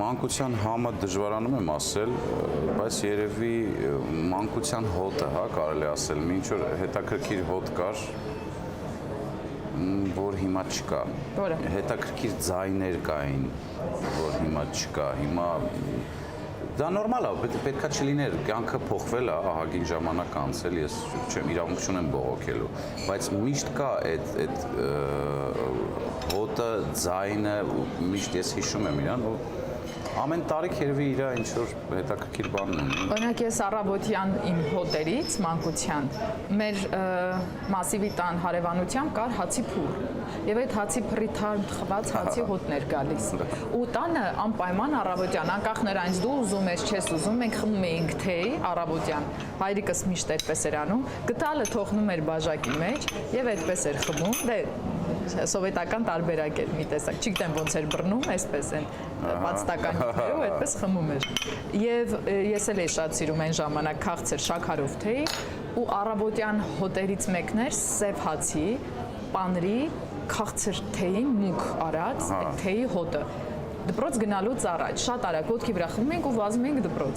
մանկության համը դժվարանում եմ ասել, բայց երևի մանկության հոտը, հա, կարելի ասել, ինչ որ հետաքրքիր հոտ կար, որ հիմա չկա։ Որը։ Հետաքրքիր ձայներ կային, որ հիմա չկա։ Հիմա դա նորմալ է, պետքա չլիներ, կյանքը փոխվել է, ահագին ժամանակ անցել, ես չեմ իրավունք չունեմ բողոքելու, բայց միշտ կա այդ հոտը, ձայնը, միշտ ես հիշում եմ իրան, ու ամեն տարիք երևի իր ինչ-որ հետաքրքիր բանն ունի։ Օրինակ ես առավոտյան իմ հոտերից, մանկության, մեր մասիվի տան հարևանությամբ կար հացի փուռ։ Եվ այդ հացի փռի թարմ թխված հացի հոտն էր գալիս։ Ու տանը անպայման առավոտյան, անկախ նրանից դու ուզում ես, չես ուզում, մենք խմում էինք թեյ առավոտյան։ Հայրիկս միշտ այդպես էր անում, գդալը թողնում էր բաժակի մեջ եւ այդպես էր խմում։ Դե սովետական տարբերակ էր մի տեսակ, չգիտեմ ոնց էր բռնում, այսպես են պատստականներով այդպես խմում էր։ Եվ ես էլ էի շատ սիրում այն ժամանակ քաղցր շաքարով թեյ ու առավոտյան հոտերից մեկն էր սև հացի, պանրի, քաղցր թեյին մուգ արած, այդ թեյի հոտը։ Դպրոց գնալուց առաջ շատ արագ ոտքի վրա խմում ենք ու վազում ենք դպրոց։